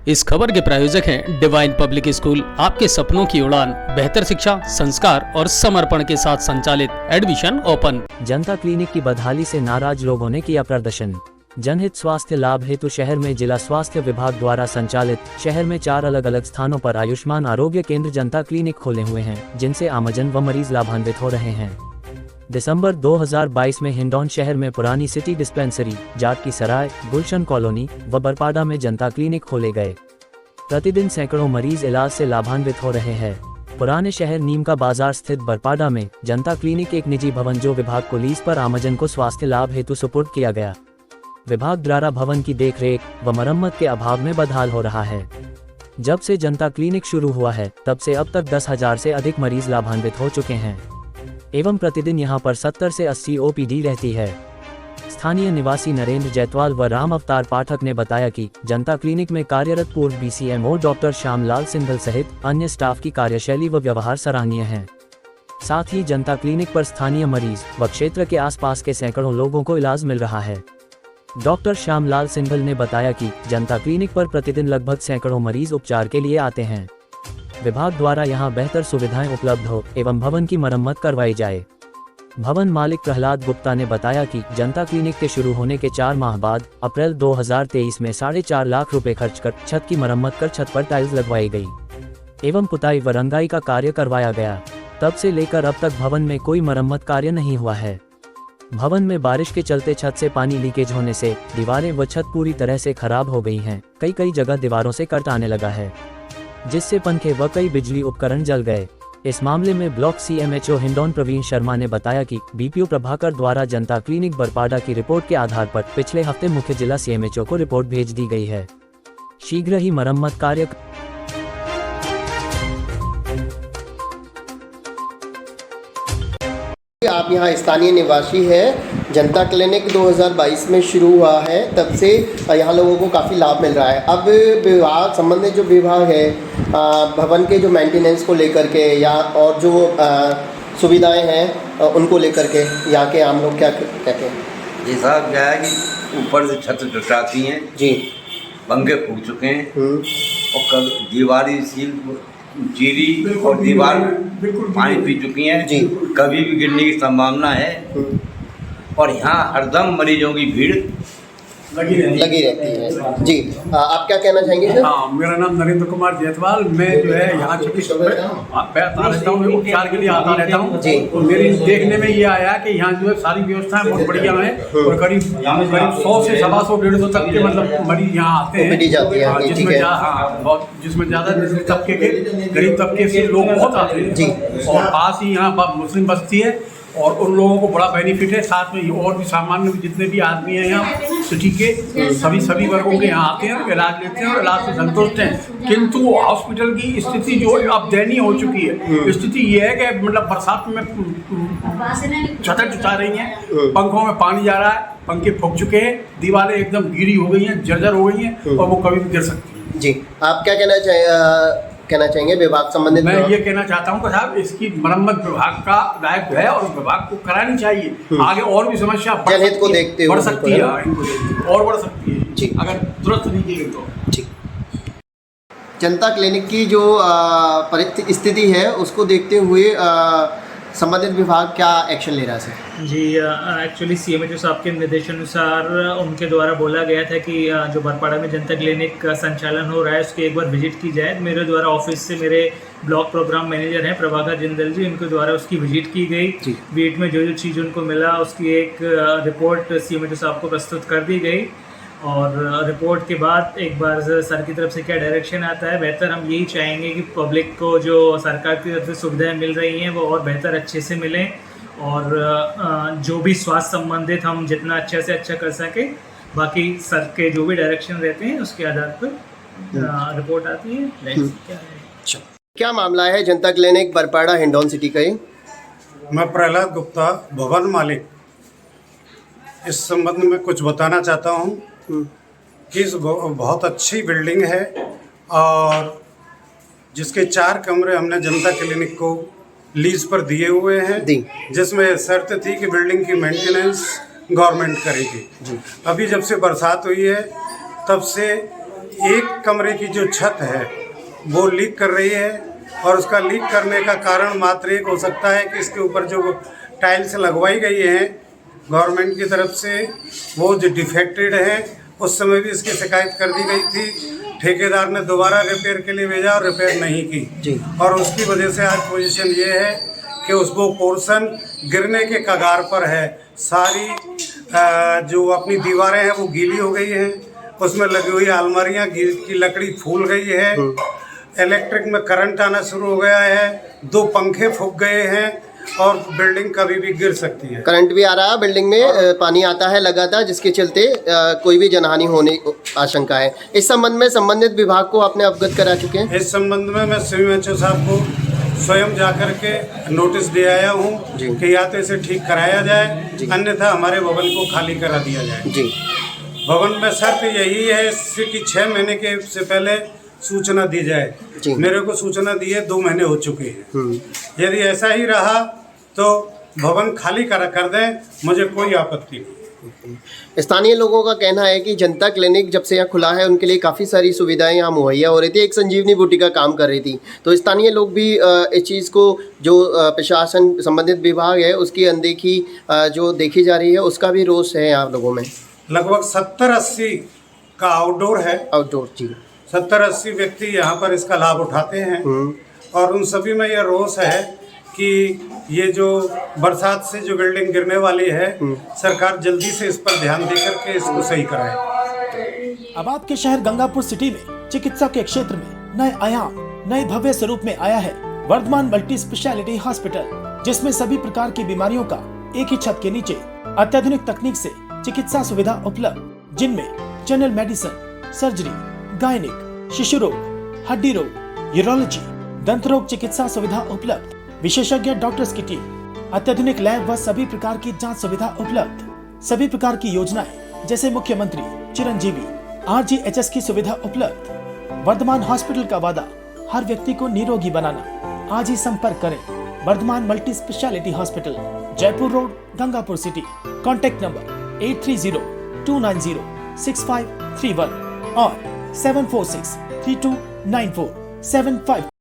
इस खबर के प्रायोजक हैं डिवाइन पब्लिक स्कूल, आपके सपनों की उड़ान, बेहतर शिक्षा, संस्कार और समर्पण के साथ संचालित, एडमिशन ओपन। जनता क्लिनिक की बदहाली से नाराज लोगों ने किया प्रदर्शन। जनहित स्वास्थ्य लाभ हेतु शहर में जिला स्वास्थ्य विभाग द्वारा संचालित शहर में 4 अलग अलग स्थानों पर आयुष्मान आरोग्य केंद्र जनता क्लिनिक खोले हुए हैं, जिनसे आमजन व मरीज लाभान्वित हो रहे हैं। दिसंबर 2022 में हिंडौन शहर में पुरानी सिटी डिस्पेंसरी, जाट की सराय, गुलशन कॉलोनी व बरपाड़ा में जनता क्लिनिक खोले गए। प्रतिदिन सैकड़ों मरीज इलाज से लाभान्वित हो रहे हैं। पुराने शहर नीम का बाजार स्थित बरपाड़ा में जनता क्लिनिक एक निजी भवन जो विभाग को लीज पर आमजन को स्वास्थ्य लाभ हेतु सुपुर्द किया गया। विभाग द्वारा भवन की देखरेख व मरम्मत के अभाव में बदहाल हो रहा है। जब से जनता क्लिनिक शुरू हुआ है तब से अब तक 10,000 से अधिक मरीज लाभान्वित हो चुके हैं एवं प्रतिदिन यहां पर 70 से 80 ओपीडी रहती है। स्थानीय निवासी नरेंद्र जैतवाल व राम अवतार पाठक ने बताया कि जनता क्लिनिक में कार्यरत पूर्व बीसीएमओ डॉक्टर श्यामलाल सिंघल सहित अन्य स्टाफ की कार्यशैली व व्यवहार सराहनीय है। साथ ही जनता क्लिनिक पर स्थानीय मरीज व क्षेत्र के आसपास के सैकड़ों लोगों को इलाज मिल रहा है। डॉक्टर श्यामलाल सिंघल ने बताया कि जनता क्लिनिक पर प्रतिदिन लगभग सैकड़ों मरीज उपचार के लिए आते हैं। विभाग द्वारा यहां बेहतर सुविधाएं उपलब्ध हो एवं भवन की मरम्मत करवाई जाए। भवन मालिक प्रहलाद गुप्ता ने बताया कि जनता क्लिनिक के शुरू होने के 4 माह बाद अप्रैल 2023 में 4.5 लाख रुपए खर्च कर छत की मरम्मत कर छत पर टाइल्स लगवाई गई एवं पुताई व रंगाई का कार्य करवाया गया। तब से लेकर अब तक भवन में कोई मरम्मत कार्य नहीं हुआ है। भवन में बारिश के चलते छत से पानी लीकेज होने से दीवारें व छत पूरी तरह से खराब हो गई हैं। कई जगह दीवारों से कट आने लगा है, जिससे पंखे व कई बिजली उपकरण जल गए। इस मामले में ब्लॉक सीएमएचओ हिंडौन प्रवीण शर्मा ने बताया कि बीपीओ प्रभाकर द्वारा जनता क्लिनिक बरपाड़ा की रिपोर्ट के आधार पर पिछले हफ्ते मुख्य जिला सीएमएचओ को रिपोर्ट भेज दी गई है। शीघ्र ही मरम्मत कार्य आप यहाँ स्थानीय निवासी हैं। जनता क्लिनिक 2022 में शुरू हुआ है, तब से यहाँ लोगों को काफ़ी लाभ मिल रहा है। अब विभाग संबंधित जो विभाग है भवन के जो मेंटेनेंस को लेकर के या और जो सुविधाएं हैं उनको लेकर के यहाँ के आम लोग क्या कहते हैं? जी साहब, क्या है कि ऊपर से छत टुटाती हैं जी, पंखे फूट चुके हैं और कल दीवारी सील चीरी और दीवार पानी पी चुकी हैं जी, कभी भी गिरने की संभावना है और यहाँ हरदम मरीजों की भीड़ लगी रहती है। जी, आप क्या कहना चाहेंगे सर? हाँ, मेरा नाम नरेंद्र कुमार जैतवाल। मैं जो है यहाँ आता रहता हूँ, उपचार के लिए आता रहता हूँ जी। तो मेरी देखने में ये आया कि यहाँ जो है सारी व्यवस्थाएं बहुत बढ़िया हैं और करीब 100 से 125-150 तक के मतलब मरीज यहाँ आते हैं, जिसमें ज़्यादा तबके के गरीब तबके से लोग बहुत आते हैं जी। और पास ही यहाँ मुस्लिम बस्ती है और उन लोगों को बड़ा बेनिफिट है। साथ में और भी सामान्य जितने भी आदमी हैं यहाँ सिटी के सभी वर्गों के यहाँ आते हैं, इलाज लेते हैं और इलाज से संतुष्ट हैं। किंतु हॉस्पिटल की स्थिति जो अब दयनीय हो चुकी है। स्थिति ये है कि मतलब बरसात में छतें टुटा रही हैं, पंखों में पानी जा रहा है, पंखे फूक चुके हैं, दीवारें एकदम गीली हो गई हैं, जर्जर हो गई हैं और वो कभी भी गिर सकती हैं। जी, आप क्या कहना चाहेंगे विभाग संबंधित? मैं ये कहना चाहता हूँ कि साहब इसकी मरम्मत विभाग का दायित्व है और विभाग को करानी चाहिए। आगे और भी समस्या जनहित को देखते हुए बढ़ सकती है, और बढ़ सकती है जी, अगर तुरंत नहीं की गई तो। ठीक। जनता क्लिनिक की जो स्थिति है उसको देखते हुए संबंधित विभाग क्या एक्शन ले रहा है सर? जी, एक्चुअली सीएमएचओ साहब के निर्देशानुसार उनके द्वारा बोला गया था कि जो बरपाड़ा में जनता क्लिनिक का संचालन हो रहा है उसकी एक बार विजिट की जाए। मेरे द्वारा ऑफिस से मेरे ब्लॉक प्रोग्राम मैनेजर हैं प्रभाकर जिंदल जी, उनके द्वारा उसकी विजिट की गई। विजिट में जो चीज़ उनको मिला उसकी एक रिपोर्ट सीएमएचओ साहब को प्रस्तुत कर दी गई और रिपोर्ट के बाद एक बार सर की तरफ से क्या डायरेक्शन आता है, बेहतर हम यही चाहेंगे कि पब्लिक को जो सरकार की तरफ से सुविधाएं मिल रही हैं वो और बेहतर अच्छे से मिलें और जो भी स्वास्थ्य संबंधित हम जितना अच्छा से अच्छा कर सकें। बाकी सर के जो भी डायरेक्शन रहते हैं उसके आधार पर रिपोर्ट आती है। क्या मामला है जनता क्लिनिक बरपाड़ा हिंडौन सिटी का? मैं प्रहलाद गुप्ता, भवन मालिक, इस संबंध में कुछ बताना चाहता हूँ कि इस बहुत अच्छी बिल्डिंग है और जिसके 4 कमरे हमने जनता क्लिनिक को लीज पर दिए हुए हैं, जिसमें शर्त थी कि बिल्डिंग की मेंटेनेंस गवर्नमेंट करेगी। अभी जब से बरसात हुई है तब से एक कमरे की जो छत है वो लीक कर रही है, और उसका लीक करने का कारण मात्र एक हो सकता है कि इसके ऊपर जो टाइल्स लगवाई गई हैं गवर्नमेंट की तरफ से वो जो डिफेक्टेड है। उस समय भी इसकी शिकायत कर दी गई थी, ठेकेदार ने दोबारा रिपेयर के लिए भेजा और रिपेयर नहीं की, और उसकी वजह से आज पोजीशन ये है कि उसको पोर्शन गिरने के कगार पर है। सारी जो अपनी दीवारें हैं वो गीली हो गई हैं, उसमें लगी हुई अलमारियाँ की लकड़ी फूल गई है, इलेक्ट्रिक में करंट आना शुरू हो गया है, 2 पंखे फूक गए हैं, और बिल्डिंग कभी भी गिर सकती है। करंट भी आ रहा है बिल्डिंग में, पानी आता है लगातार, जिसके चलते कोई भी जनहानि होने की आशंका है। इस संबंध में संबंधित विभाग को आपने अवगत करा चुके हैं? इस संबंध में मैं सीएमएचओ साहब को स्वयं जाकर के नोटिस दे आया हूँ कि या तो इसे ठीक कराया जाए, अन्यथा हमारे भवन को खाली करा दिया जाए। जी, भवन में शर्त यही है कि 6 महीने के से पहले सूचना दी जाए। मेरे को सूचना दिए 2 महीने हो चुके हैं। यदि ऐसा ही रहा तो भवन खाली कर दें, मुझे कोई आपत्ति नहीं। स्थानीय लोगों का कहना है कि जनता क्लिनिक जब से यहाँ खुला है उनके लिए काफ़ी सारी सुविधाएं यहाँ मुहैया हो रही थी, एक संजीवनी बूटी का काम कर रही थी। तो स्थानीय लोग भी इस चीज़ को, जो प्रशासन संबंधित विभाग है उसकी अनदेखी जो देखी जा रही है, उसका भी रोष है आप लोगों में। लगभग 70-80 का आउटडोर है। आउटडोर, जी। 70-80 व्यक्ति यहाँ पर इसका लाभ उठाते हैं, और उन सभी में यह रोष है कि ये जो बरसात से जो बिल्डिंग गिरने वाली है, सरकार जल्दी से इस पर ध्यान देकर के इसको सही कराए। अब आपके शहर गंगापुर सिटी में चिकित्सा के क्षेत्र में नए आयाम, नए भव्य स्वरूप में आया है वर्धमान मल्टी स्पेशलिटी हॉस्पिटल, जिसमें सभी प्रकार की बीमारियों का एक ही छत के नीचे अत्याधुनिक तकनीक से चिकित्सा सुविधा उपलब्ध, जिनमें जनरल मेडिसिन, सर्जरी, गायनिक, शिशु रोग, हड्डी रोग, यूरोलॉजी, दंत रोग चिकित्सा सुविधा उपलब्ध, विशेषज्ञ डॉक्टर्स की टीम, अत्याधुनिक लैब व सभी प्रकार की जांच सुविधा उपलब्ध, सभी प्रकार की योजनाएं जैसे मुख्यमंत्री चिरंजीवी RGHS की सुविधा उपलब्ध। वर्धमान हॉस्पिटल का वादा हर व्यक्ति को निरोगी बनाना। आज ही संपर्क करें Vardhaman multi speciality hospital, Jaipur road, Gangapur city. Contact number 8302906531 और 746329475।